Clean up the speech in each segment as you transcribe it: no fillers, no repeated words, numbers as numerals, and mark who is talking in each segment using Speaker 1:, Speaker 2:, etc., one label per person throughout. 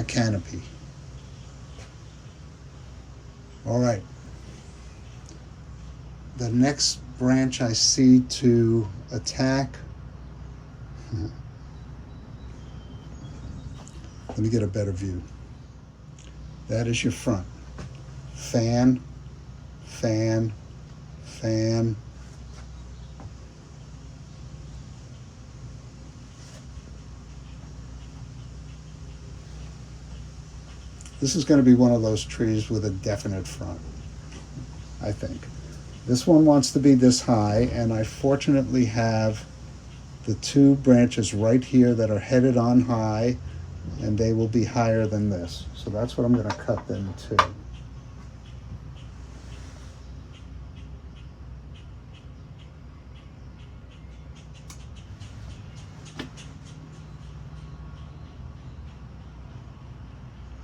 Speaker 1: canopy. All right. The next branch I see to attack, let me get a better view. That is your front. Fan, fan, fan. This is going to be one of those trees with a definite front, I think. This one wants to be this high, and I fortunately have the two branches right here that are headed on high, and they will be higher than this. So that's what I'm going to cut them to.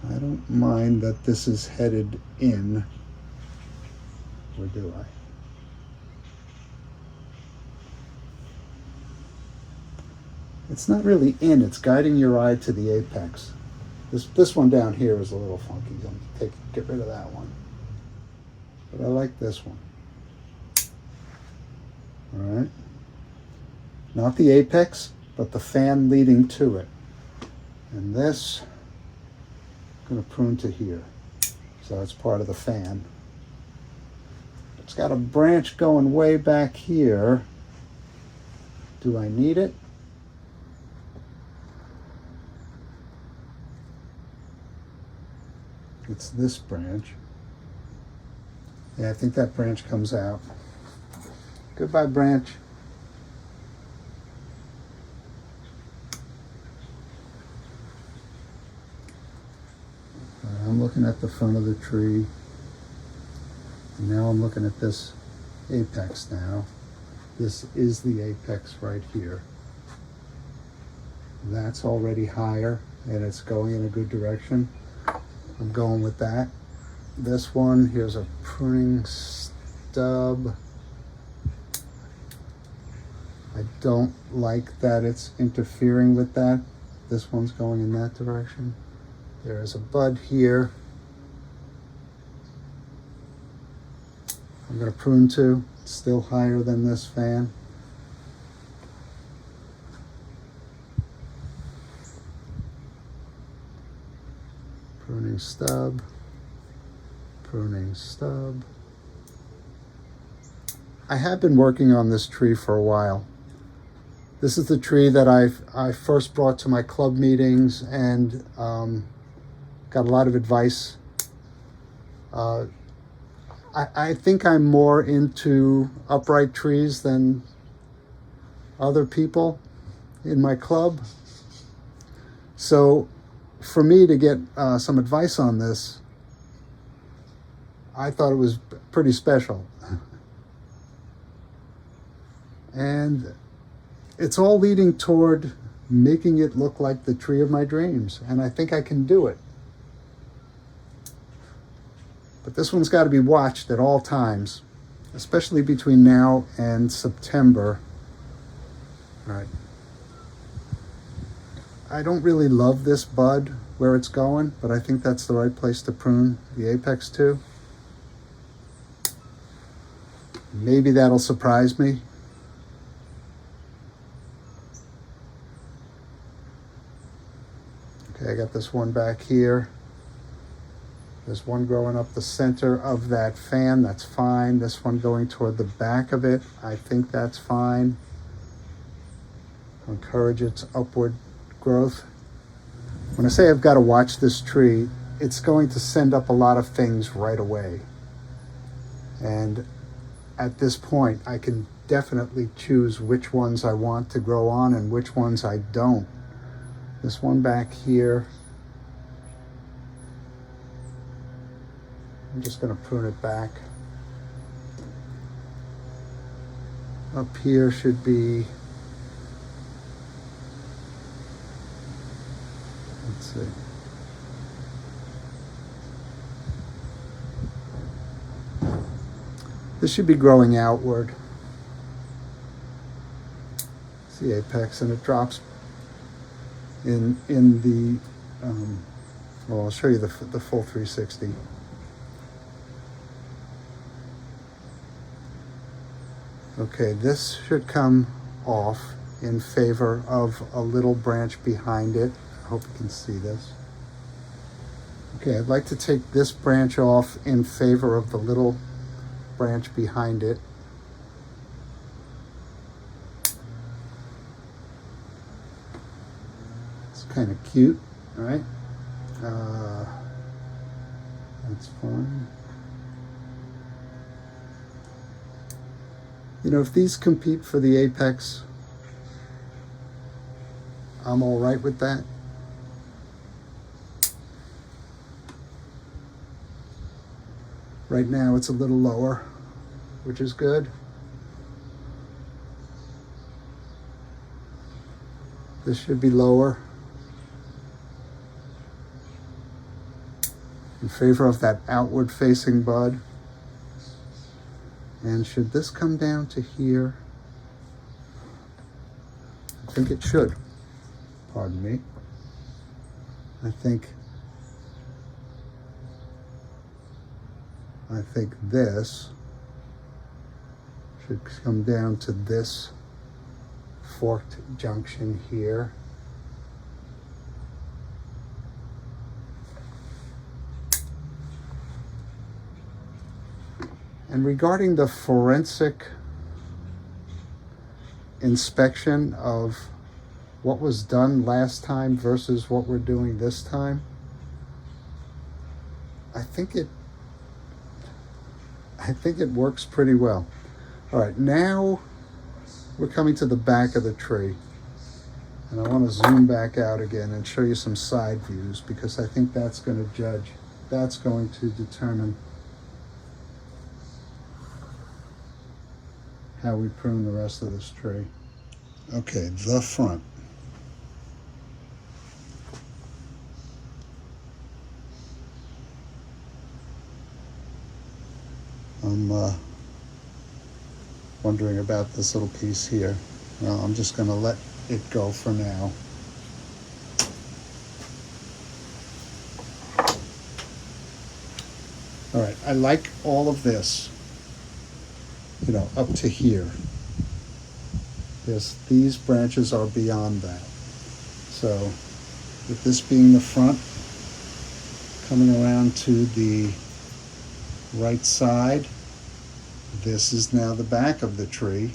Speaker 1: I don't mind that this is headed in, or do I? It's not really in, it's guiding your eye to the apex. This one down here is a little funky. I'll get rid of that one. But I like this one. All right. Not the apex, but the fan leading to it. And this, I'm going to prune to here. So it's part of the fan. It's got a branch going way back here. Do I need it? It's this branch. Yeah, I think that branch comes out. Goodbye, branch. I'm looking at the front of the tree. And now I'm looking at this apex now. This is the apex right here. That's already higher and it's going in a good direction. I'm going with that. This one, here's a pruning stub. I don't like that it's interfering with that. This one's going in that direction. There is a bud here. I'm going to prune to. It's still higher than this fan. Pruning stub, pruning stub. I have been working on this tree for a while. This is the tree that I first brought to my club meetings and got a lot of advice. I think I'm more into upright trees than other people in my club. So for me to get some advice on this, I thought it was pretty special. And it's all leading toward making it look like the tree of my dreams. And I think I can do it. But this one's got to be watched at all times, especially between now and September. All right. I don't really love this bud where it's going, but I think that's the right place to prune the apex to. Maybe that'll surprise me. Okay, I got this one back here. There's one growing up the center of that fan, that's fine. This one going toward the back of it, I think that's fine. Encourage its upward growth. When I say I've got to watch this tree, it's going to send up a lot of things right away. And at this point, I can definitely choose which ones I want to grow on and which ones I don't. This one back here, I'm just going to prune it back. Up here should be, let's see. This should be growing outward. It's the apex, and it drops in the Well, I'll show you the full 360. Okay, this should come off in favor of a little branch behind it. I hope you can see this. Okay, I'd like to take this branch off in favor of the little branch behind it. It's kind of cute, all right? That's fine. You know, if these compete for the apex, I'm all right with that. Right now it's a little lower, which is good. This should be lower. In favor of that outward facing bud. And should this come down to here? I think it should. Pardon me. I think this should come down to this forked junction here. And regarding the forensic inspection of what was done last time versus what we're doing this time, I think it works pretty well. All right, now we're coming to the back of the tree. And I want to zoom back out again and show you some side views, because I think that's going to determine how we prune the rest of this tree. Okay, the front. I'm wondering about this little piece here. Well, I'm just going to let it go for now. All right, I like all of this, you know, up to here. Yes, these branches are beyond that. So with this being the front, coming around to the right side, this is now the back of the tree.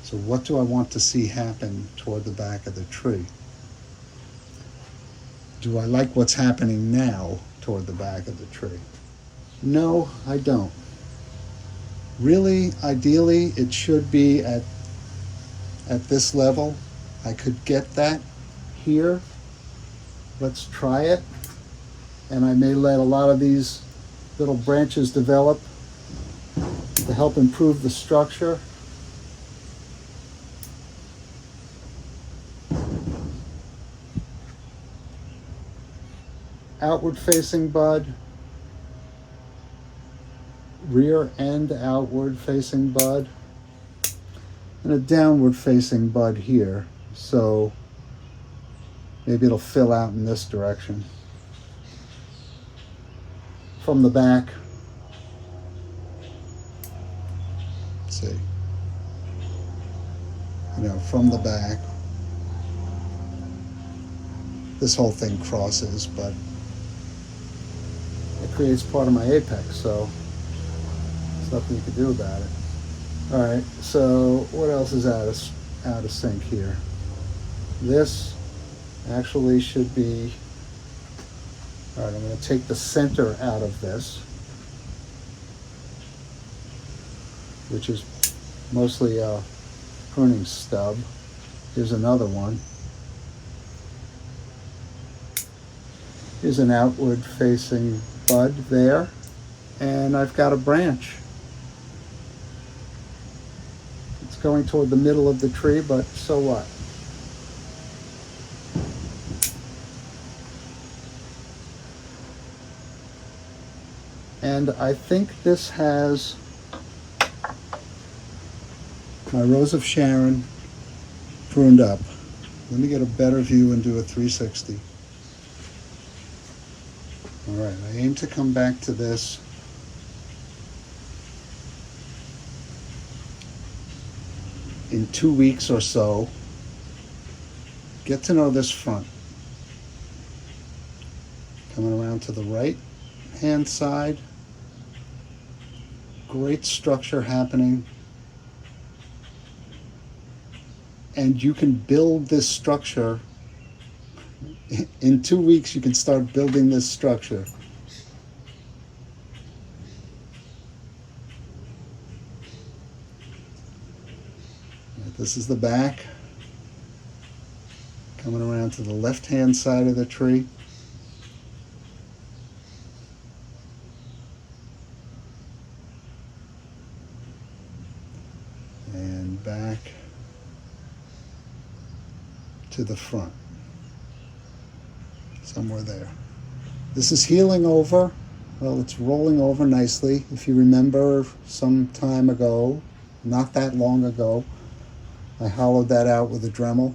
Speaker 1: So what do I want to see happen toward the back of the tree? Do I like what's happening now toward the back of the tree? No, I don't. Really, ideally, it should be at this level. I could get that here. Let's try it. And I may let a lot of these little branches develop to help improve the structure. Outward facing bud, rear and outward facing bud, and a downward facing bud here. So maybe it'll fill out in this direction. From the back, let's see, you know, from the back, this whole thing crosses, but it creates part of my apex, so there's nothing you can do about it. All right, so what else is out of sync here? This actually should be, all right, I'm going to take the center out of this, which is mostly a pruning stub. Here's another one. Here's an outward facing bud there, and I've got a branch. It's going toward the middle of the tree, but so what? And I think this has my Rose of Sharon pruned up. Let me get a better view and do a 360. All right, I aim to come back to this in 2 weeks or so. Get to know this front. Coming around to the right hand side. Great structure happening. And you can build this structure. In 2 weeks, you can start building this structure. This is the back. Coming around to the left-hand side of the tree. And back to the front. Somewhere there. This is healing over. Well, it's rolling over nicely. If you remember some time ago, not that long ago, I hollowed that out with a Dremel.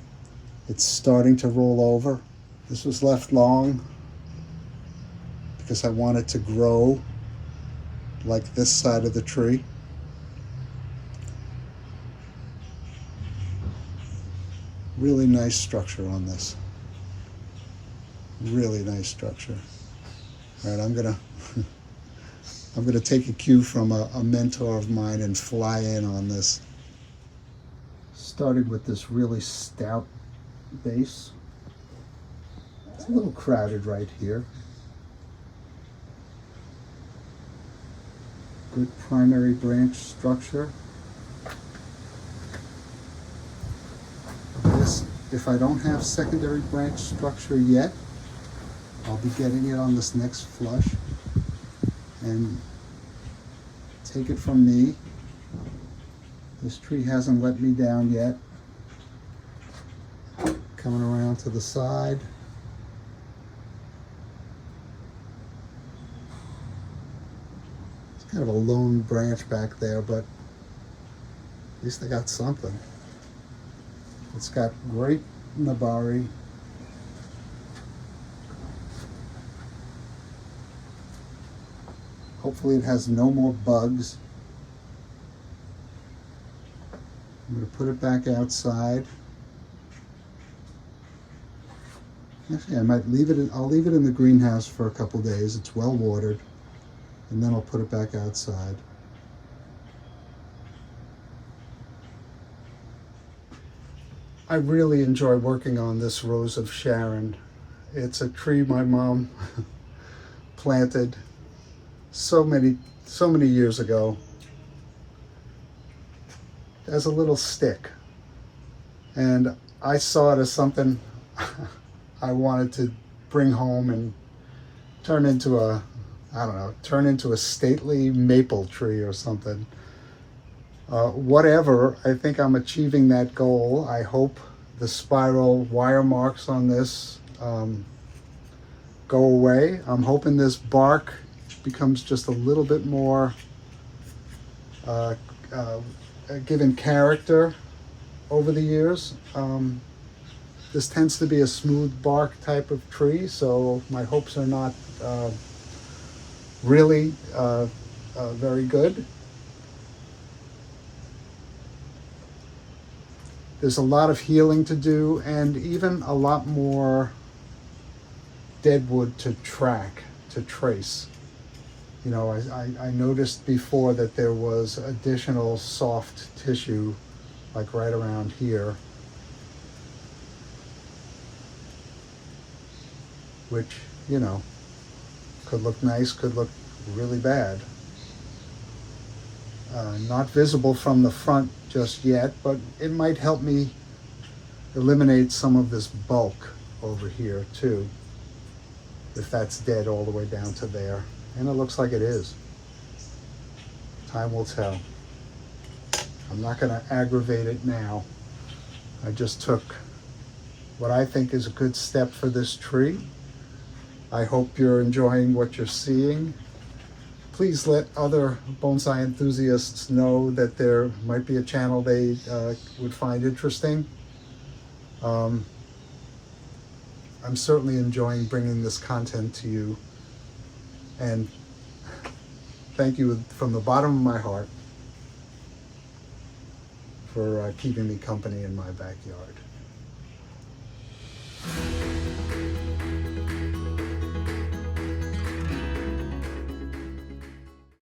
Speaker 1: It's starting to roll over. This was left long because I want it to grow like this side of the tree. Really nice structure on this. Really nice structure. All right, I'm gonna take a cue from a mentor of mine and fly in on this. Started with this really stout base. It's a little crowded right here. Good primary branch structure. This, if I don't have secondary branch structure yet, I'll be getting it on this next flush. And take it from me, this tree hasn't let me down yet. Coming around to the side. It's kind of a lone branch back there, but at least I got something. It's got great nabari. Hopefully it has no more bugs. I'm going to put it back outside. Actually, I might leave it in, I'll leave it in the greenhouse for a couple days. It's well watered. And then I'll put it back outside. I really enjoy working on this Rose of Sharon. It's a tree my mom planted so many years ago as a little stick, and I saw it as something I wanted to bring home and turn into a, I don't know, turn into a stately maple tree or something. Whatever, I think I'm achieving that goal. I hope the spiral wire marks on this go away. I'm hoping this bark becomes just a little bit more given character over the years. This tends to be a smooth bark type of tree, so my hopes are not really very good. There's a lot of healing to do, and even a lot more deadwood to track, to trace. You know, I noticed before that there was additional soft tissue, like right around here, which, you know, could look nice, could look really bad. Not visible from the front just yet, but it might help me eliminate some of this bulk over here too, if that's dead all the way down to there. And it looks like it is. Time will tell. I'm not going to aggravate it now. I just took what I think is a good step for this tree. I hope you're enjoying what you're seeing. Please let other bonsai enthusiasts know that there might be a channel they would find interesting. I'm certainly enjoying bringing this content to you. And thank you from the bottom of my heart for keeping me company in my backyard.